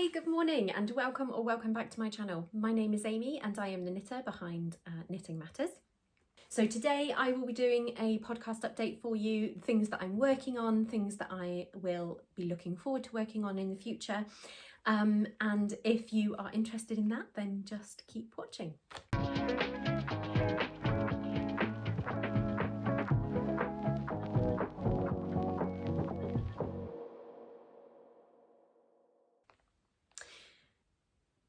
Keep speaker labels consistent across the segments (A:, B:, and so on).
A: Hi, good morning and welcome back to my channel. My name is Amy and I am the knitter behind Knitting Matters. So today I will be doing a podcast update for you, things that I'm working on, things that I will be looking forward to working on in the future. And if you are interested in that, then just keep watching.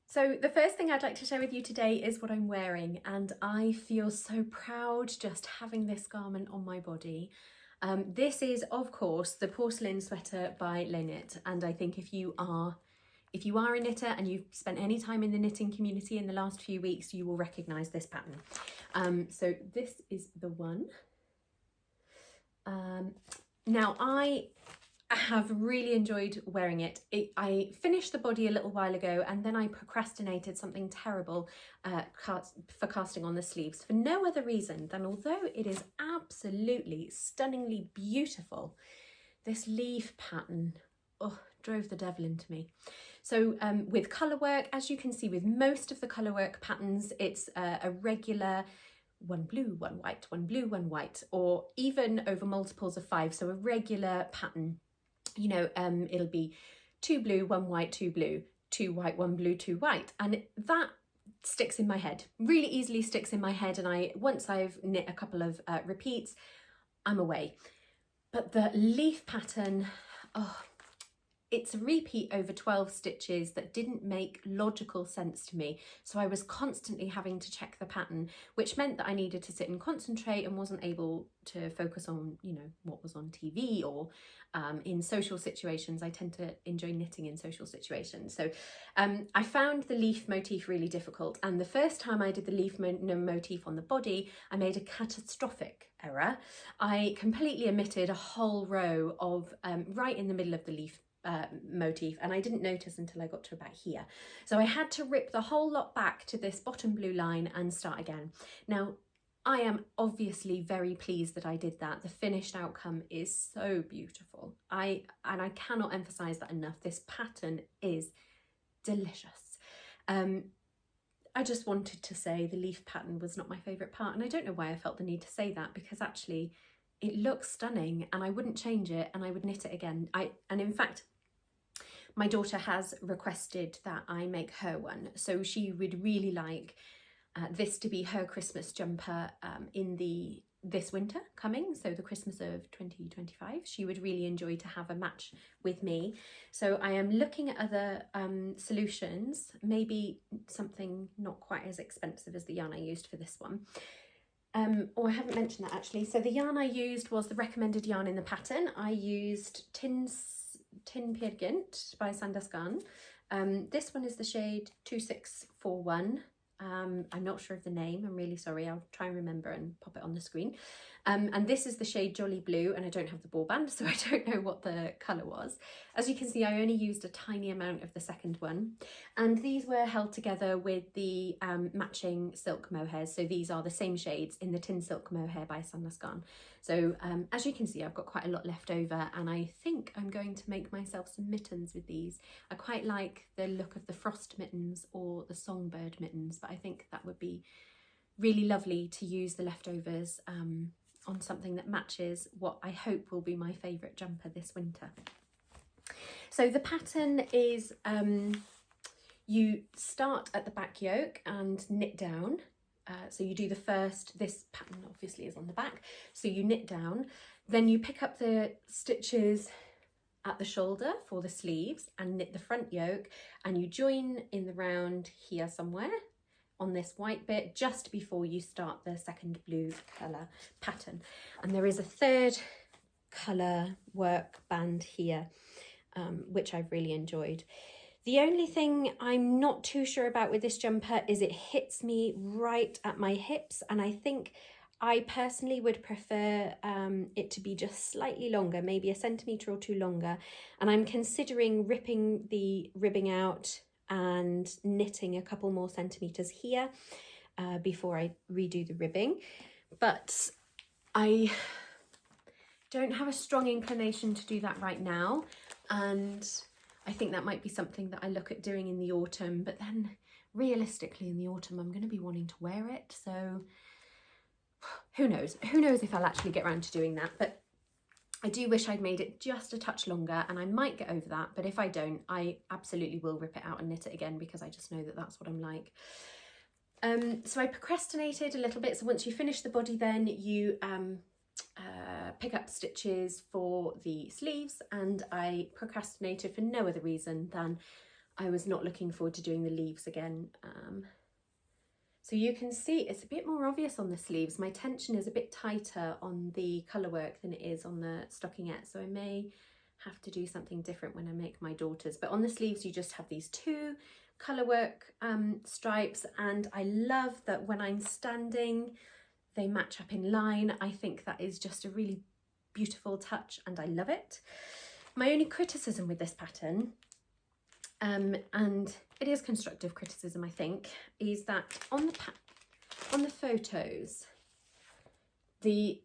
A: So the first thing I'd like to share with you today is what I'm wearing, and I feel so proud just having this garment on my body. This is, of course, the Porcelain Sweater by Knit, and I think if you are a knitter and you've spent any time in the knitting community in the last few weeks, you will recognise this pattern. So this is the one. Now I have really enjoyed wearing it. I finished the body a little while ago and then I procrastinated something terrible for casting on the sleeves for no other reason than, although it is absolutely stunningly beautiful, this leaf pattern drove the devil into me. So with colour work, as you can see with most of the colour work patterns, it's a regular one blue, one white, one blue, one white, or even over multiples of 5, so a regular pattern. You know, it'll be 2 blue, 1 white, 2 blue, 2 white, 1 blue, 2 white, and that sticks in my head, really easily sticks in my head, and once I've knit a couple of repeats, I'm away. But the leaf pattern, it's a repeat over 12 stitches that didn't make logical sense to me. So I was constantly having to check the pattern, which meant that I needed to sit and concentrate and wasn't able to focus on, you know, what was on TV or in social situations. I tend to enjoy knitting in social situations. So I found the leaf motif really difficult. And the first time I did the leaf motif on the body, I made a catastrophic error. I completely omitted a whole row of right in the middle of the leaf motif, and I didn't notice until I got to about here. So I had to rip the whole lot back to this bottom blue line and start again. Now, I am obviously very pleased that I did that. The finished outcome is so beautiful. I cannot emphasize that enough. This pattern is delicious. I just wanted to say the leaf pattern was not my favorite part, and I don't know why I felt the need to say that, because actually it looks stunning and I wouldn't change it and I would knit it again. And in fact, my daughter has requested that I make her one, so she would really like this to be her Christmas jumper in this winter coming, so the Christmas of 2025. She would really enjoy to have a match with me. So I am looking at other solutions, maybe something not quite as expensive as the yarn I used for this one. I haven't mentioned that actually. So the yarn I used was the recommended yarn in the pattern. I used Tin Pirgint by Sandaskan. This one is the shade 2641. I'm not sure of the name, I'm really sorry, I'll try and remember and pop it on the screen. And this is the shade Jolly Blue, and I don't have the ball band, so I don't know what the colour was. As you can see, I only used a tiny amount of the second one, and these were held together with the matching silk mohairs. So these are the same shades in the Tin Silk Mohair by Sandaskan. So as you can see, I've got quite a lot left over, and I think I'm going to make myself some mittens with these. I quite like the look of the frost mittens or the songbird mittens, but I think that would be really lovely to use the leftovers on something that matches what I hope will be my favourite jumper this winter. So the pattern is you start at the back yoke and knit down. So you do this pattern obviously is on the back, so you knit down, then you pick up the stitches at the shoulder for the sleeves and knit the front yoke, and you join in the round here somewhere on this white bit just before you start the second blue colour pattern. And there is a third colour work band here, which I've really enjoyed. The only thing I'm not too sure about with this jumper is it hits me right at my hips, and I think I personally would prefer it to be just slightly longer, maybe 1 centimetre or 2 longer, and I'm considering ripping the ribbing out and knitting a couple more centimetres here before I redo the ribbing. But I don't have a strong inclination to do that right now, and I think that might be something that I look at doing in the autumn, but then realistically in the autumn I'm going to be wanting to wear it, so who knows if I'll actually get around to doing that. But I do wish I'd made it just a touch longer, and I might get over that, but if I don't, I absolutely will rip it out and knit it again, because I just know that that's what I'm like. So I procrastinated a little bit. So once you finish the body, then you pick up stitches for the sleeves, and I procrastinated for no other reason than I was not looking forward to doing the leaves again. So you can see it's a bit more obvious on the sleeves. My tension is a bit tighter on the colour work than it is on the stockingette, so I may have to do something different when I make my daughters. But on the sleeves you just have these two colour work stripes, and I love that when I'm standing they match up in line. I think that is just a really beautiful touch and I love it. My only criticism with this pattern, and it is constructive criticism I think, is that on the photos the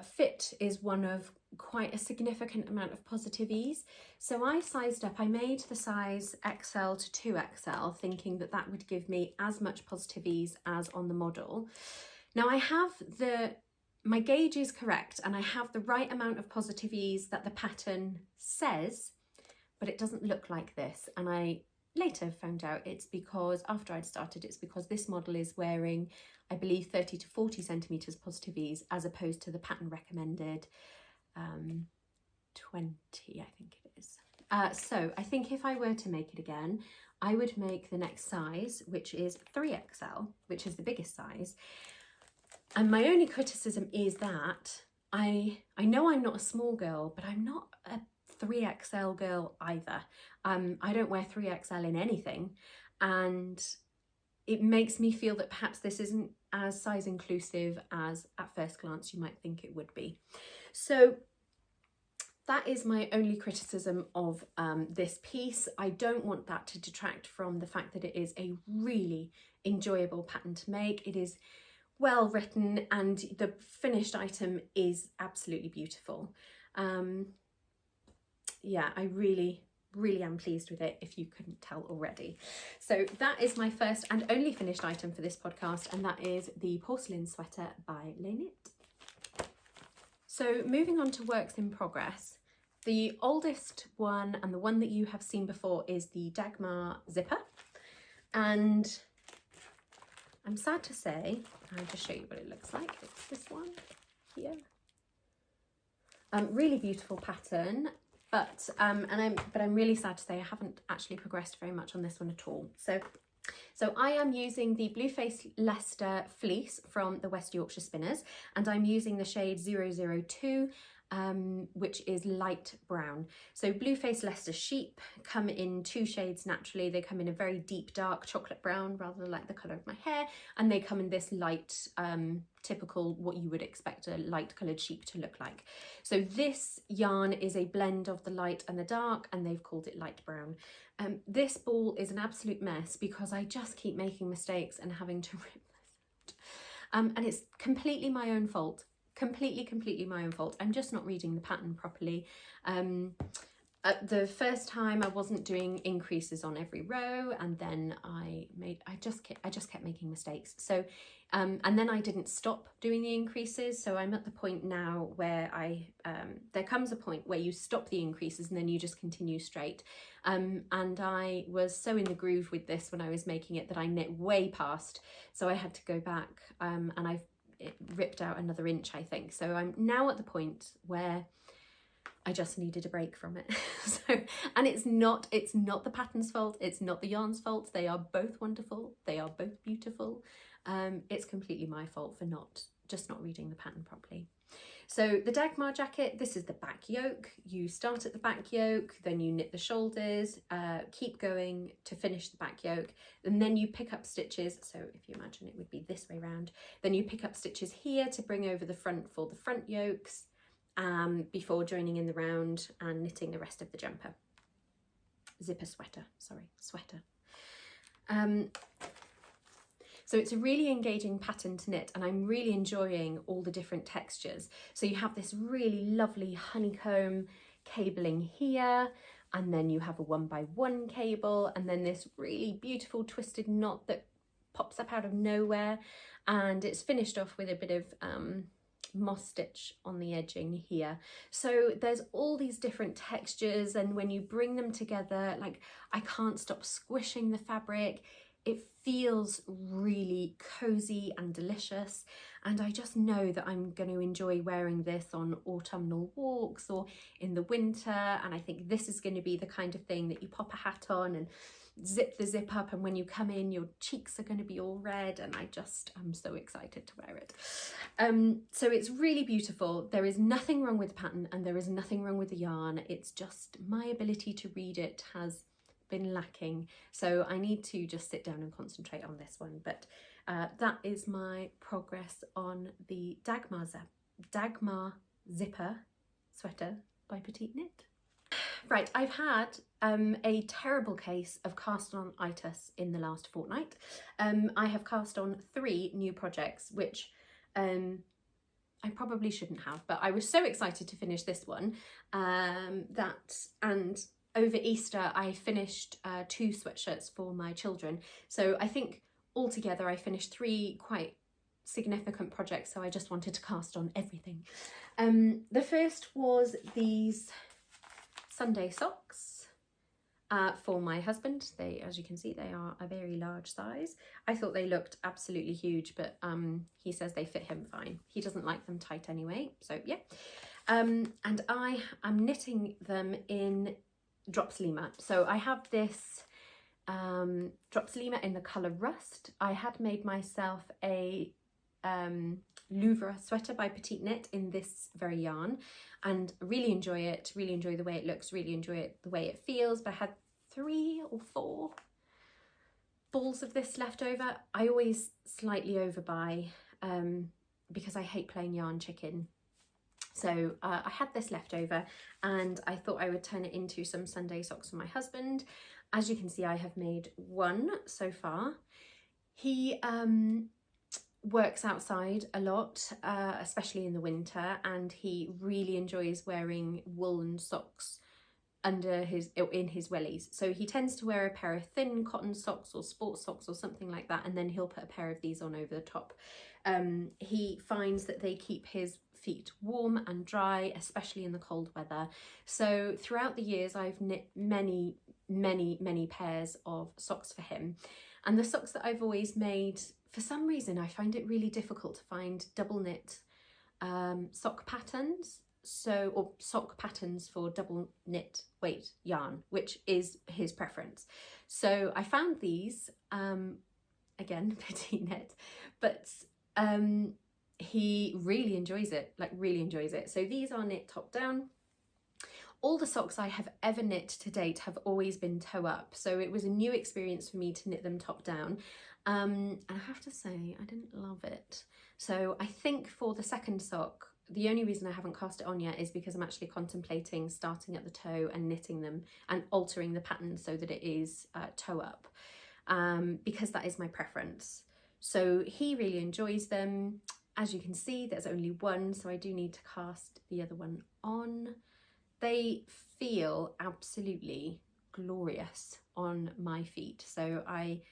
A: fit is one of quite a significant amount of positive ease. So I sized up, I made the size XL to 2XL thinking that that would give me as much positive ease as on the model. Now I have my gauge is correct and I have the right amount of positive ease that the pattern says, but it doesn't look like this. And I later found out it's because, after I'd started, it's because this model is wearing, I believe, 30 to 40 centimetres positive ease, as opposed to the pattern recommended 20, I think it is. So I think if I were to make it again, I would make the next size, which is 3XL, which is the biggest size. And my only criticism is that I know I'm not a small girl, but I'm not a 3XL girl either. I don't wear 3XL in anything, and it makes me feel that perhaps this isn't as size inclusive as at first glance you might think it would be. So that is my only criticism of this piece. I don't want that to detract from the fact that it is a really enjoyable pattern to make. It is well written and the finished item is absolutely beautiful. Yeah, I really am pleased with it, if you couldn't tell already. So that is my first and only finished item for this podcast, and that is the Porcelain Sweater by Knit. So moving on to works in progress, the oldest one and the one that you have seen before is the Dagmar Zipper, and I'm sad to say, I'll just show you what it looks like. It's this one here. Really beautiful pattern. But I'm really sad to say I haven't actually progressed very much on this one at all. So I am using the Blueface Leicester fleece from the West Yorkshire Spinners, and I'm using the shade 002, which is light brown. So Blueface Leicester sheep come in two shades naturally. They come in a very deep dark chocolate brown, rather like the colour of my hair, and they come in this light, typical what you would expect a light coloured sheep to look like. So this yarn is a blend of the light and the dark, and they've called it light brown. This ball is an absolute mess because I just keep making mistakes and having to rip this out. And it's completely my own fault. Completely my own fault. I'm just not reading the pattern properly. The first time I wasn't doing increases on every row, and then I just kept making mistakes. So and then I didn't stop doing the increases. So I'm at the point now where there comes a point where you stop the increases and then you just continue straight. And I was so in the groove with this when I was making it that I knit way past. So I had to go back and it ripped out another inch, I think. So I'm now at the point where I just needed a break from it. And it's not the pattern's fault, it's not the yarn's fault. They are both wonderful, they are both beautiful. It's completely my fault for just not reading the pattern properly. So the Dagmar jacket, this is the back yoke. You start at the back yoke, then you knit the shoulders, keep going to finish the back yoke, and then you pick up stitches. So if you imagine it would be this way round, then you pick up stitches here to bring over the front for the front yokes, before joining in the round and knitting the rest of the jumper. Sweater. So it's a really engaging pattern to knit, and I'm really enjoying all the different textures. So you have this really lovely honeycomb cabling here, and then you have a 1x1 cable, and then this really beautiful twisted knot that pops up out of nowhere, and it's finished off with a bit of moss stitch on the edging here. So there's all these different textures, and when you bring them together, like, I can't stop squishing the fabric. It feels really cozy and delicious, and I just know that I'm going to enjoy wearing this on autumnal walks or in the winter, and I think this is going to be the kind of thing that you pop a hat on and zip the zip up, and when you come in your cheeks are going to be all red, and I'm so excited to wear it. So it's really beautiful. There is nothing wrong with the pattern and there is nothing wrong with the yarn. It's just my ability to read it has been lacking, so I need to just sit down and concentrate on this one. But that is my progress on the Dagmar Zipper Sweater by PetiteKnit. Right, I've had a terrible case of cast-on-itis in the last fortnight. I have cast on 3 new projects, which I probably shouldn't have, but I was so excited to finish this one and over Easter I finished 2 sweatshirts for my children. So I think altogether I finished 3 quite significant projects, so I just wanted to cast on everything. The first was these Sunday socks for my husband. They, as you can see, they are a very large size. I thought they looked absolutely huge, but he says they fit him fine. He doesn't like them tight anyway, so yeah. And I am knitting them in Drop Slima. So I have this Drop Slima in the colour Rust. I had made myself a Louvre sweater by PetiteKnit in this very yarn, and really enjoy it, really enjoy the way it looks, really enjoy it the way it feels. But I had 3 or 4 balls of this left over. I always slightly overbuy because I hate playing yarn chicken. So I had this left over and I thought I would turn it into some Sunday socks for my husband. As you can see, I have made 1 so far. He works outside a lot, especially in the winter, and he really enjoys wearing woolen socks in his wellies. So he tends to wear a pair of thin cotton socks or sports socks or something like that, and then he'll put a pair of these on over the top. He finds that they keep his feet warm and dry, especially in the cold weather. So throughout the years I've knit many pairs of socks for him, and the socks that I've always made, for some reason I find it really difficult to find double knit sock patterns, or sock patterns for double knit weight yarn, which is his preference. So I found these, again, PetiteKnit, but he really enjoys it, like really enjoys it. So these are knit top down. All the socks I have ever knit to date have always been toe up, so it was a new experience for me to knit them top down. And I have to say, I didn't love it. So I think for the second sock, the only reason I haven't cast it on yet is because I'm actually contemplating starting at the toe and knitting them and altering the pattern so that it is toe up, because that is my preference. So he really enjoys them. As you can see, there's only 1, so I do need to cast the other one on. They feel absolutely glorious on my feet, so I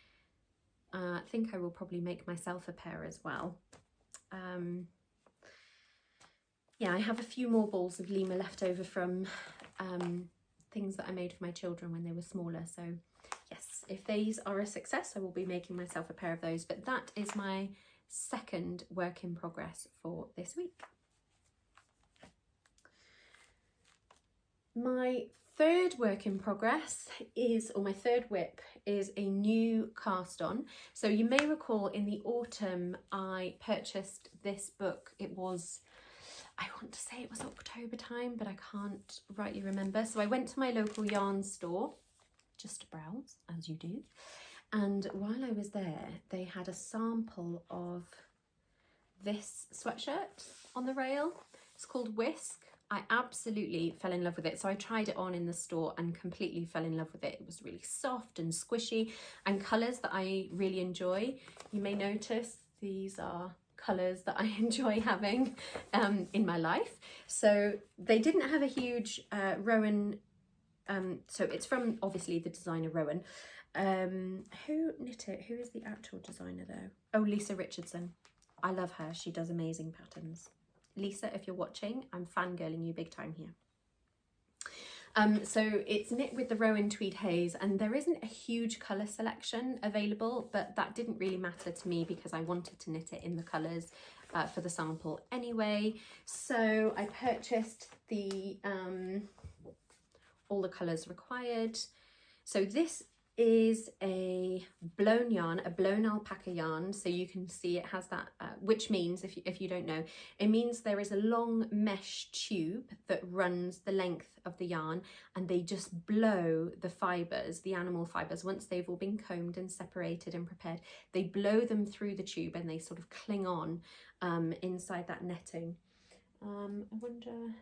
A: think I will probably make myself a pair as well. Yeah, I have a few more balls of Lima left over from things that I made for my children when they were smaller, so yes, if these are a success I will be making myself a pair of those. But that is my second work in progress for this week. My third work in progress is, or my third whip, is a new cast on. So you may recall in the autumn I purchased this book. It was, I want to say it was October time, but I can't rightly remember. So I went to my local yarn store just to browse, as you do. And while I was there, they had a sample of this sweatshirt on the rail. It's called Whisk. I absolutely fell in love with it. So I tried it on in the store and completely fell in love with it. It was really soft and squishy and colours that I really enjoy. You may notice these are colours that I enjoy having in my life. So they didn't have a huge Rowan So it's from, obviously, the designer Rowan. Who knit it? Who is the actual designer though? Oh, Lisa Richardson. I love her. She does amazing patterns. Lisa, if you're watching, I'm fangirling you big time here. So it's knit with the Rowan Tweed Haze, and there isn't a huge colour selection available, but that didn't really matter to me because I wanted to knit it in the colours for the sample anyway. So I purchased the all the colours required. So this is a blown yarn, a blown alpaca yarn. So you can see it has that, which means, if you don't know, it means there is a long mesh tube that runs the length of the yarn, and they just blow the fibres, the animal fibres, once they've all been combed and separated and prepared, they blow them through the tube and they sort of cling on inside that netting. I wonder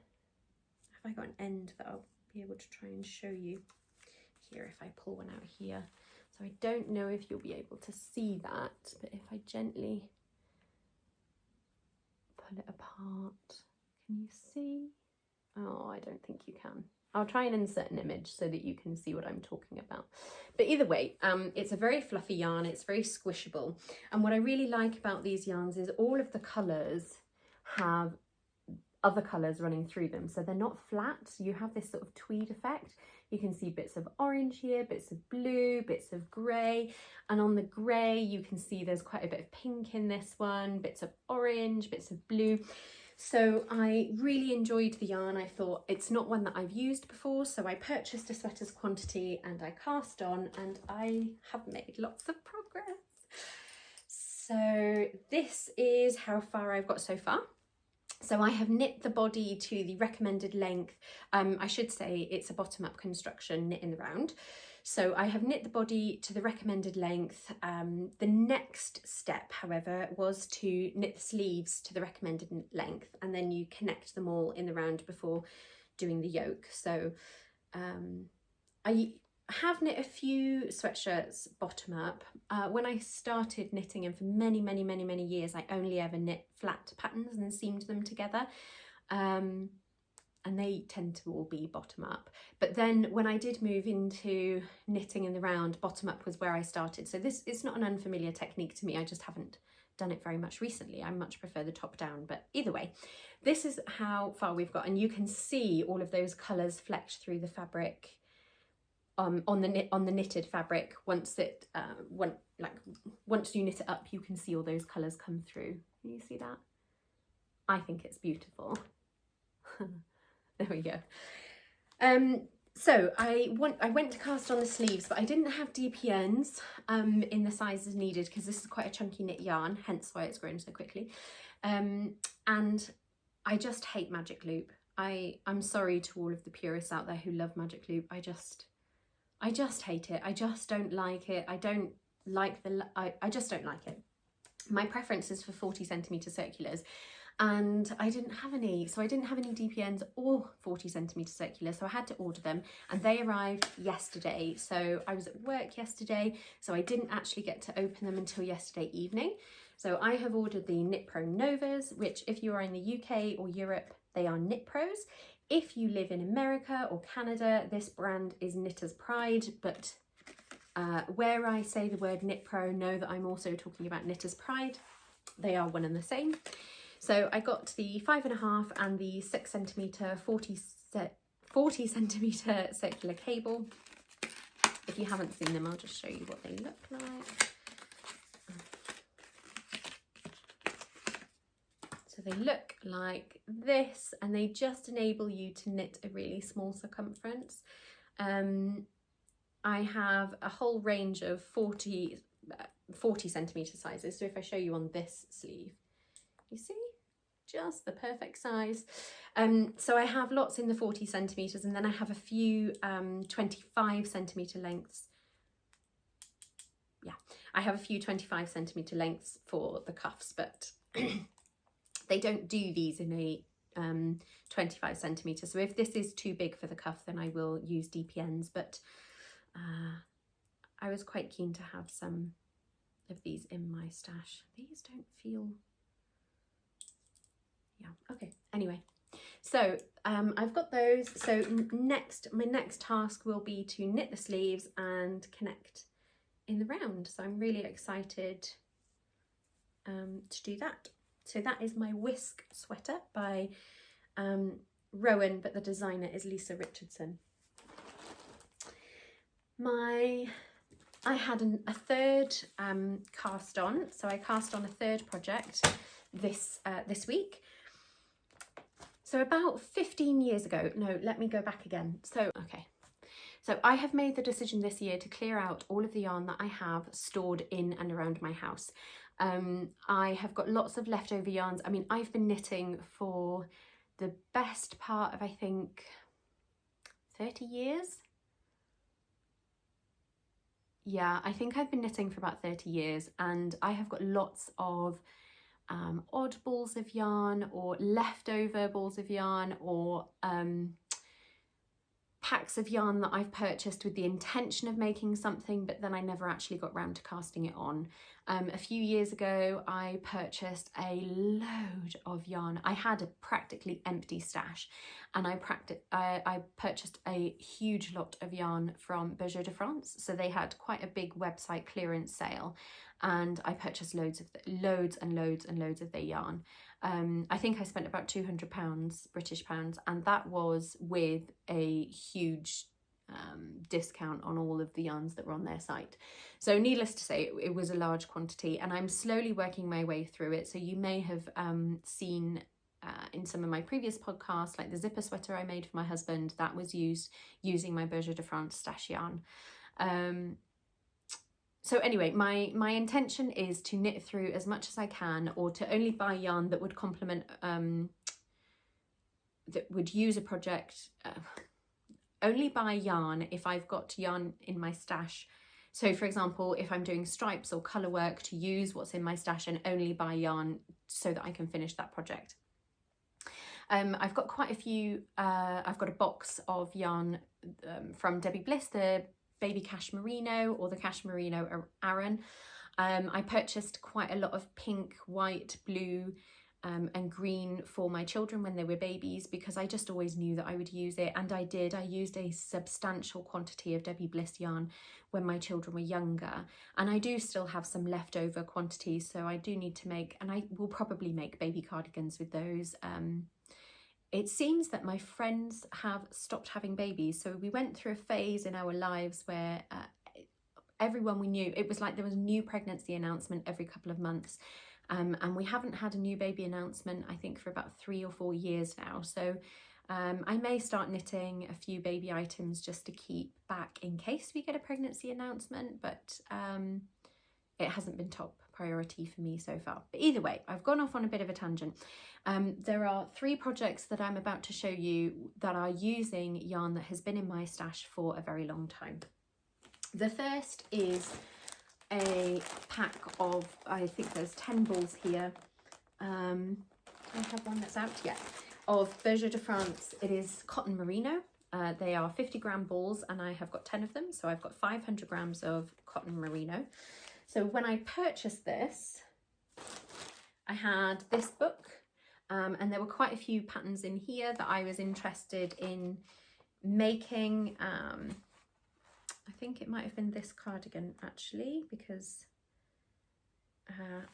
A: if I got an end that I'll be able to try and show you. Here, if I pull one out here. So I don't know if you'll be able to see that, but if I gently pull it apart, can you see? Oh, I don't think you can. I'll try and insert an image so that you can see what I'm talking about. But either way, it's a very fluffy yarn, it's very squishable. And what I really like about these yarns is all of the colours have other colours running through them. So they're not flat, you have this sort of tweed effect. You can see bits of orange here, bits of blue, bits of grey. And on the grey, you can see there's quite a bit of pink in this one, bits of orange, bits of blue. So I really enjoyed the yarn. I thought it's not one that I've used before, so I purchased a sweater's quantity and I cast on, and I have made lots of progress. So this is how far I've got so far. So I have knit the body to the recommended length. I should say it's a bottom-up construction, knit in the round. So I have knit the body to the recommended length. The next step, however, was to knit the sleeves to the recommended length, and then you connect them all in the round before doing the yoke. So I have knit a few sweatshirts bottom up. When I started knitting, and for many years, I only ever knit flat patterns and seamed them together. And they tend to all be bottom up. But then when I did move into knitting in the round, bottom up was where I started. So this is not an unfamiliar technique to me. I just haven't done it very much recently. I much prefer the top down, but either way, this is how far we've got. And you can see all of those colours flecked through the fabric on the knitted fabric. Once you knit it up, you can see all those colours come through. Can you see that? I think it's beautiful. There we go. So I went to cast on the sleeves, but I didn't have DPNs in the sizes needed because this is quite a chunky knit yarn, hence why it's grown so quickly. And I just hate magic loop. I'm sorry to all of the purists out there who love magic loop. I just hate it. I just don't like it. I don't like I just don't like it. My preference is for 40cm circulars, and I didn't have any. So I didn't have any DPNs or 40cm circulars, so I had to order them, and they arrived yesterday. So I was at work yesterday, so I didn't actually get to open them until yesterday evening. So I have ordered the Knit Pro Novas, which if you are in the UK or Europe, they are Knit Pros. If you live in America or Canada, this brand is Knitter's Pride, but where I say the word Knit Pro, know that I'm also talking about Knitter's Pride. They are one and the same. So I got the 5.5 and the 6cm 40cm circular cable. If you haven't seen them, I'll just show you what they look like. So they look like this, and they just enable you to knit a really small circumference. I have a whole range of 40cm sizes. So if I show you on this sleeve, you see, just the perfect size. So I have lots in the 40cm, and then I have a few 25cm lengths. Yeah, I have a few 25cm lengths for the cuffs, but they don't do these in a 25cm. So if this is too big for the cuff, then I will use DPNs, but I was quite keen to have some of these in my stash. These don't feel, yeah, okay, anyway. So I've got those. So my next task will be to knit the sleeves and connect in the round. So I'm really excited to do that. So that is my Whisk sweater by Rowan, but the designer is Lisa Richardson. I had a third cast on, so I cast on a third project this week. So about 15 years ago, no, let me go back again. So I have made the decision this year to clear out all of the yarn that I have stored in and around my house. I have got lots of leftover yarns. I mean, I've been knitting for the best part of, I think, 30 years. Yeah, I think I've been knitting for about 30 years, and I have got lots of odd balls of yarn or leftover balls of yarn or packs of yarn that I've purchased with the intention of making something, but then I never actually got round to casting it on. A few years ago, I purchased a load of yarn. I had a practically empty stash, and I purchased a huge lot of yarn from Berger de France. So they had quite a big website clearance sale, and I purchased loads and loads of their yarn. I think I spent about £200 British pounds, and that was with a huge discount on all of the yarns that were on their site. So needless to say, it was a large quantity, and I'm slowly working my way through it. So you may have seen in some of my previous podcasts, like the zipper sweater I made for my husband, that was using my Berger de France stash yarn. So anyway, my intention is to knit through as much as I can, or to only buy yarn that would complement, that would use a project, only buy yarn if I've got yarn in my stash. So for example, if I'm doing stripes or colour work, to use what's in my stash and only buy yarn so that I can finish that project. I've got quite a few, I've got a box of yarn from Debbie Bliss, the baby cash merino or the cash merino Aran. I purchased quite a lot of pink, white, blue and green for my children when they were babies, because I just always knew that I would use it, and I did. I used a substantial quantity of Debbie Bliss yarn when my children were younger, and I do still have some leftover quantities, so I do need to make, and I will probably make baby cardigans with those. It seems that my friends have stopped having babies. So we went through a phase in our lives where everyone we knew, it was like there was a new pregnancy announcement every couple of months. And we haven't had a new baby announcement, I think, for about 3 or 4 years now. So I may start knitting a few baby items just to keep back in case we get a pregnancy announcement, but it hasn't been top priority for me so far. But either way, I've gone off on a bit of a tangent. There are 3 projects that I'm about to show you that are using yarn that has been in my stash for a very long time. The first is a pack of, I think there's 10 balls here. I have one that's out, yeah, of Berger de France. It is cotton merino. They are 50-gram balls, and I have got 10 of them, so I've got 500 grams of cotton merino. So when I purchased this, I had this book, and there were quite a few patterns in here that I was interested in making. I think it might have been this cardigan actually, because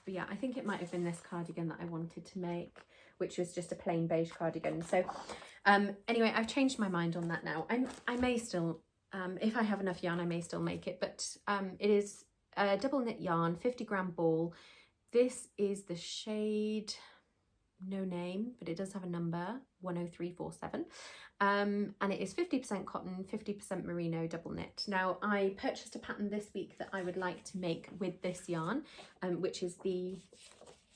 A: but yeah, I think it might have been this cardigan that I wanted to make, which was just a plain beige cardigan. So anyway, I've changed my mind on that now. I may still, if I have enough yarn, I may still make it, but it is a double knit yarn, 50-gram ball. This is the shade, no name, but it does have a number, 10347. And it is 50% cotton, 50% merino double knit. Now, I purchased a pattern this week that I would like to make with this yarn, which is the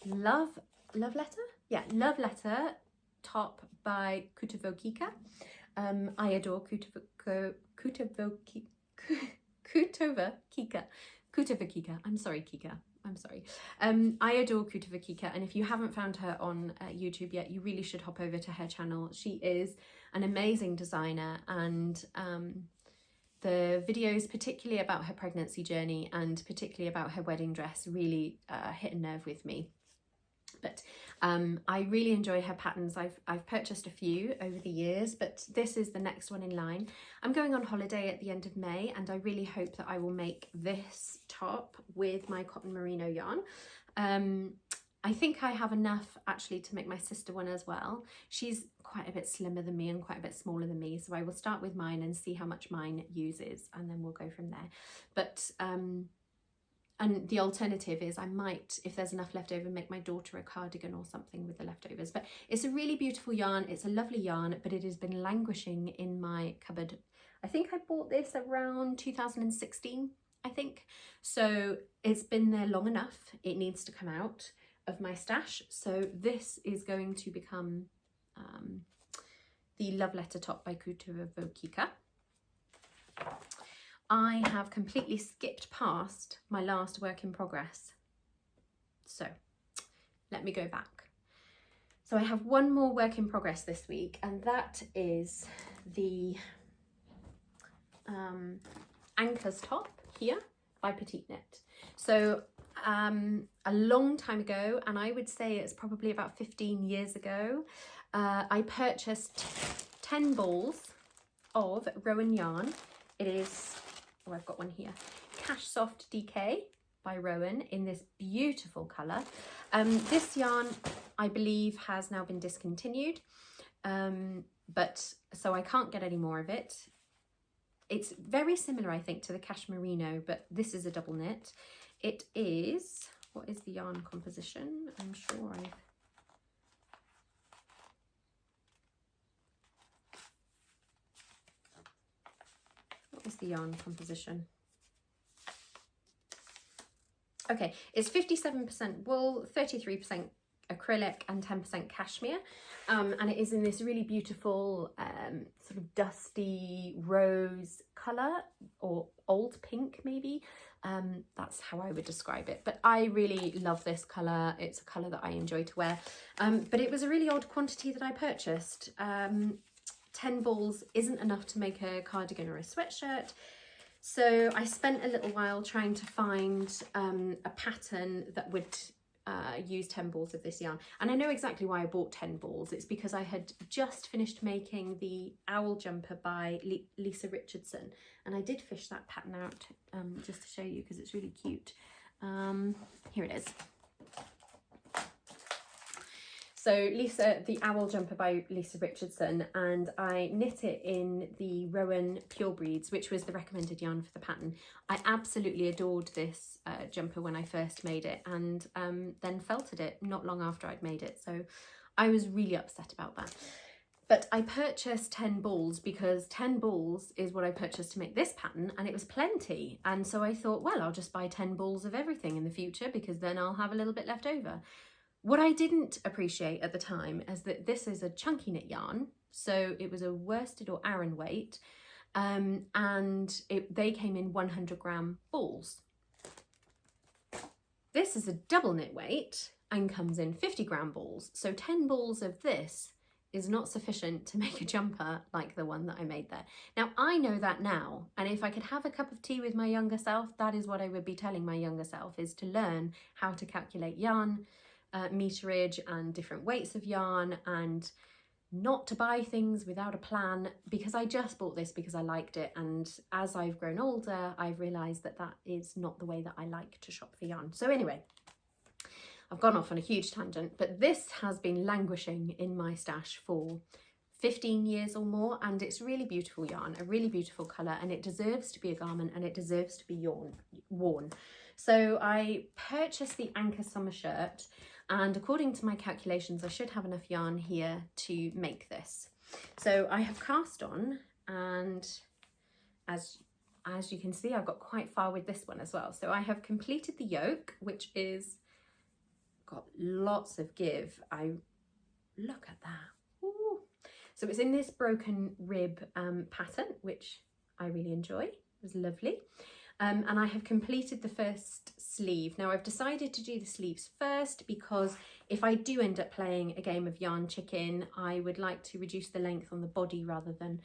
A: Love Letter? Yeah, Love Letter top by Kutavo Kika. I adore Kutavo Kika. I'm sorry, Kika. I'm sorry. I adore Kutavo Kika, and if you haven't found her on YouTube yet, you really should hop over to her channel. She is an amazing designer, and the videos, particularly about her pregnancy journey and particularly about her wedding dress, really hit a nerve with me. But I really enjoy her patterns. I've purchased a few over the years, but this is the next one in line. I'm going on holiday at the end of May, and I really hope that I will make this top with my cotton merino yarn. I think I have enough actually to make my sister one as well. She's quite a bit slimmer than me and quite a bit smaller than me, so I will start with mine and see how much mine uses, and then we'll go from there. But and the alternative is I might, if there's enough left over, make my daughter a cardigan or something with the leftovers. But it's a really beautiful yarn. It's a lovely yarn, but it has been languishing in my cupboard. I think I bought this around 2016, I think. So it's been there long enough. It needs to come out of my stash. So this is going to become the Love Letter top by Couture Vokika. I have completely skipped past my last work in progress. So let me go back. So I have one more work in progress this week, and that is the Anker's top here by PetiteKnit. So a long time ago, and I would say it's probably about 15 years ago, I purchased 10 balls of Rowan yarn. It is, oh, I've got one here, Cash Soft DK by Rowan in this beautiful colour. This yarn, I believe, has now been discontinued, but so I can't get any more of it. It's very similar, I think, to the Cash Merino, but this is a double knit. It is, what is the yarn composition? I'm sure what is the yarn composition? Okay, it's 57% wool, 33% acrylic and 10% cashmere, and it is in this really beautiful sort of dusty rose colour, or old pink maybe. That's how I would describe it, but I really love this colour. It's a colour that I enjoy to wear, but it was a really odd quantity that I purchased. 10 balls isn't enough to make a cardigan or a sweatshirt. So I spent a little while trying to find a pattern that would use 10 balls of this yarn. And I know exactly why I bought 10 balls. It's because I had just finished making the owl jumper by Lisa Richardson. And I did fish that pattern out just to show you because it's really cute. Here it is. So the owl jumper by Lisa Richardson, and I knit it in the Rowan Pure Breeds, which was the recommended yarn for the pattern. I absolutely adored this jumper when I first made it, and then felted it not long after I'd made it. So I was really upset about that. But I purchased 10 balls because 10 balls is what I purchased to make this pattern, and it was plenty. And so I thought, well, I'll just buy 10 balls of everything in the future because then I'll have a little bit left over. What I didn't appreciate at the time is that this is a chunky knit yarn, so it was a worsted or Aran weight, and they came in 100-gram balls. This is a double knit weight and comes in 50-gram balls, so 10 balls of this is not sufficient to make a jumper like the one that I made there. Now, I know that now, and if I could have a cup of tea with my younger self, that is what I would be telling my younger self, is to learn how to calculate yarn, meterage and different weights of yarn, and not to buy things without a plan, because I just bought this because I liked it, and as I've grown older I've realised that that is not the way that I like to shop for yarn. So anyway, I've gone off on a huge tangent, but this has been languishing in my stash for 15 years or more, and it's really beautiful yarn, a really beautiful colour, and it deserves to be a garment and it deserves to be worn. So I purchased the Anker summer shirt, and according to my calculations I should have enough yarn here to make this. So I have cast on, and as you can see I've got quite far with this one as well. So I have completed the yoke, which is got lots of give. Look at that. Ooh. So it's in this broken rib pattern, which I really enjoy. It was lovely. And I have completed the first sleeve. Now I've decided to do the sleeves first because if I do end up playing a game of yarn chicken, I would like to reduce the length on the body rather than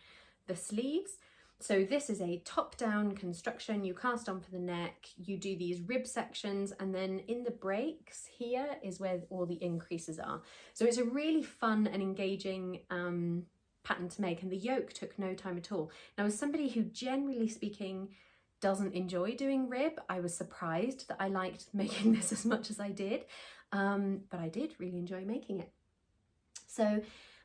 A: the sleeves. So this is a top-down construction. You cast on for the neck, you do these rib sections, and then in the breaks here is where all the increases are. So it's a really fun and engaging pattern to make, and the yoke took no time at all. Now, as somebody who generally speaking doesn't enjoy doing rib, I was surprised that I liked making this as much as I did, but I did really enjoy making it. So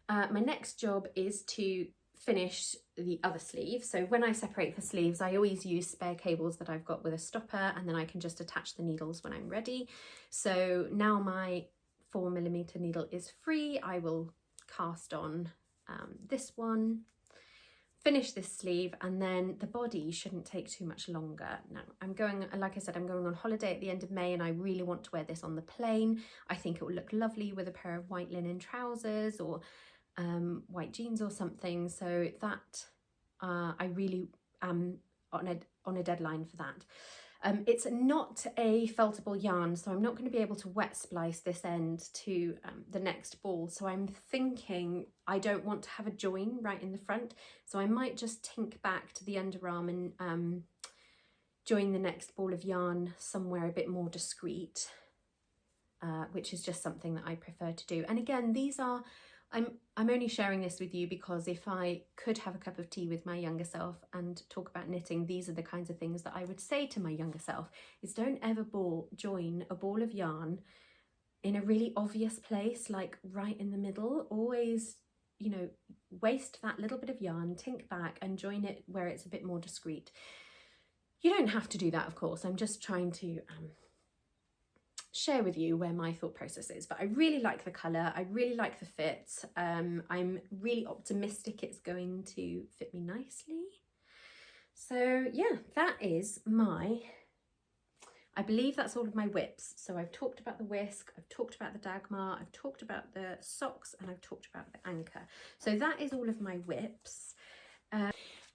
A: my next job is to finish the other sleeve. So when I separate for sleeves, I always use spare cables that I've got with a stopper, and then I can just attach the needles when I'm ready. So now my 4mm needle is free. I will cast on this one, finish this sleeve, and then the body shouldn't take too much longer. Now I'm going, like I said, I'm going on holiday at the end of May, and I really want to wear this on the plain. I think it will look lovely with a pair of white linen trousers or white jeans or something. So that I really am on a deadline for that. It's not a feltable yarn, so I'm not going to be able to wet splice this end to the next ball. So I'm thinking I don't want to have a join right in the front, so I might just tink back to the underarm and join the next ball of yarn somewhere a bit more discreet, which is just something that I prefer to do. And again, these are, I'm only sharing this with you because if I could have a cup of tea with my younger self and talk about knitting, these are the kinds of things that I would say to my younger self, is don't ever join a ball of yarn in a really obvious place, like right in the middle. Always, you know, waste that little bit of yarn, tink back and join it where it's a bit more discreet. You don't have to do that, of course. I'm just trying to share with you where my thought process is, but I really like the colour, I really like the fit. I'm really optimistic it's going to fit me nicely. So yeah, that is I believe that's all of my whips. So I've talked about the whisk, I've talked about the Dagmar, I've talked about the socks, and I've talked about the Anker. So that is all of my whips.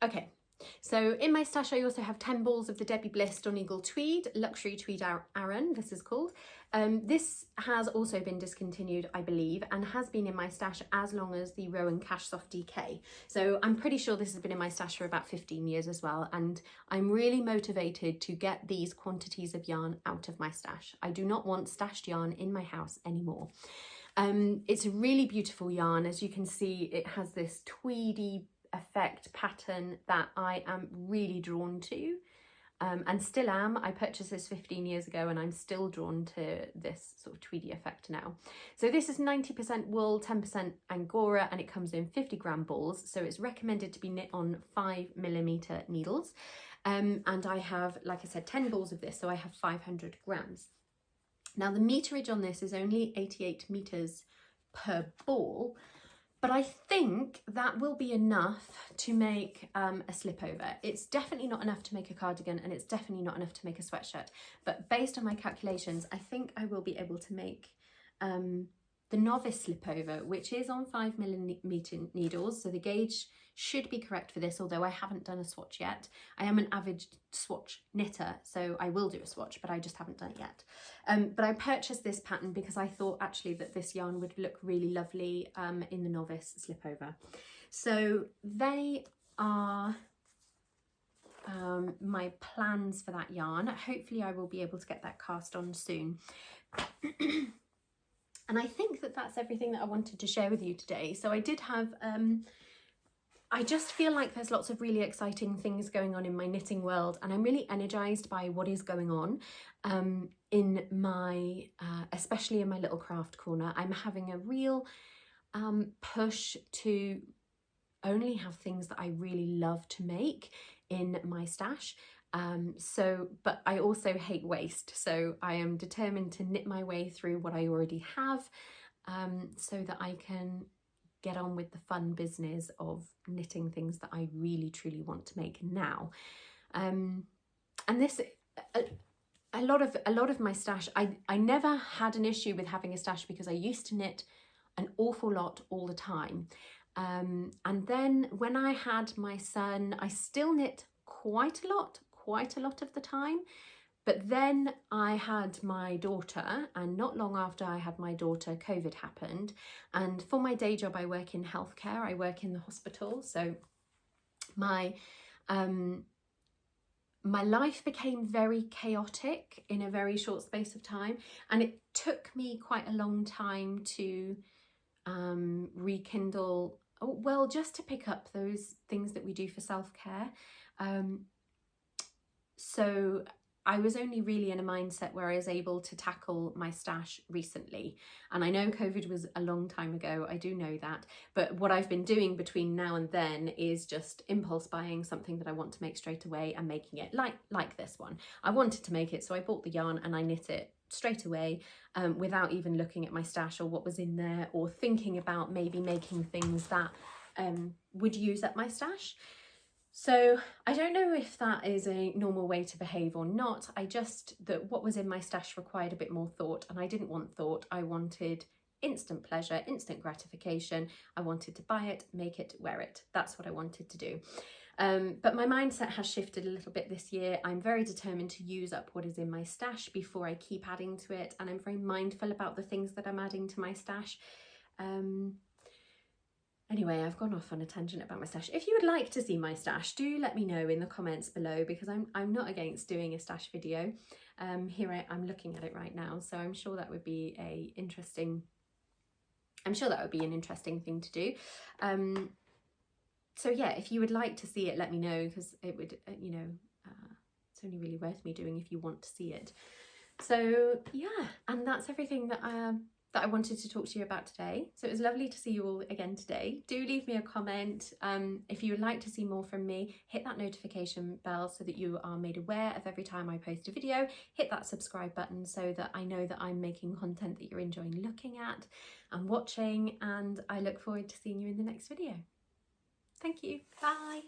A: Okay. So in my stash, I also have 10 balls of the Debbie Bliss Donegal Tweed, Luxury Tweed Aran, this is called. This has also been discontinued, I believe, and has been in my stash as long as the Rowan Cash Soft DK. So I'm pretty sure this has been in my stash for about 15 years as well, and I'm really motivated to get these quantities of yarn out of my stash. I do not want stashed yarn in my house anymore. It's a really beautiful yarn. As you can see, it has this tweedy effect pattern that I am really drawn to, and still am. I purchased this 15 years ago and I'm still drawn to this sort of tweedy effect now. So this is 90% wool, 10% Angora, and it comes in 50-gram balls, so it's recommended to be knit on 5mm needles, and I have, like I said, 10 balls of this, so I have 500 grams. Now the meterage on this is only 88 meters per ball, but I think that will be enough to make a slip over. It's definitely not enough to make a cardigan, and it's definitely not enough to make a sweatshirt. But based on my calculations, I think I will be able to make the novice slip over, which is on 5mm needles. So the gauge should be correct for this, although I haven't done a swatch yet. I am an avid swatch knitter, so I will do a swatch, but I just haven't done it yet. But I purchased this pattern because I thought actually that this yarn would look really lovely in the novice slip over. So they are my plans for that yarn. Hopefully I will be able to get that cast on soon. And I think that that's everything that I wanted to share with you today. So I did have, I just feel like there's lots of really exciting things going on in my knitting world, and I'm really energized by what is going on in my, especially in my little craft corner. I'm having a real push to only have things that I really love to make in my stash. But I also hate waste, so I am determined to knit my way through what I already have, so that I can get on with the fun business of knitting things that I really truly want to make now. And this a lot of my stash, I never had an issue with having a stash because I used to knit an awful lot all the time, and then when I had my son, I still knit quite a lot of the time. But then I had my daughter, and not long after I had my daughter, COVID happened. And for my day job, I work in healthcare. I work in the hospital. So my My life became very chaotic in a very short space of time, and it took me quite a long time to rekindle, oh, well, just to pick up those things that we do for self-care. So I was only really in a mindset where I was able to tackle my stash recently. And I know COVID was a long time ago, I do know that, but what I've been doing between now and then is just impulse buying something that I want to make straight away and making it like this one. I wanted to make it, so I bought the yarn and I knit it straight away, without even looking at my stash or what was in there, or thinking about maybe making things that would use up my stash. So I don't know if that is a normal way to behave or not. That what was in my stash required a bit more thought, and I didn't want thought. I wanted instant pleasure, instant gratification. I wanted to buy it, make it, wear it. That's what I wanted to do. But my mindset has shifted a little bit this year. I'm very determined to use up what is in my stash before I keep adding to it, and I'm very mindful about the things that I'm adding to my stash. Anyway, I've gone off on a tangent about my stash. If you would like to see my stash, do let me know in the comments below, because I'm not against doing a stash video. Here I'm looking at it right now, so I'm sure that would be an interesting thing to do. So yeah, if you would like to see it, let me know, because it would, it's only really worth me doing if you want to see it. So yeah, and that's everything that I wanted to talk to you about today. So it was lovely to see you all again today. Do leave me a comment. If you would like to see more from me, hit that notification bell so that you are made aware of every time I post a video. Hit that subscribe button so that I know that I'm making content that you're enjoying looking at and watching, and I look forward to seeing you in the next video. Thank you. Bye.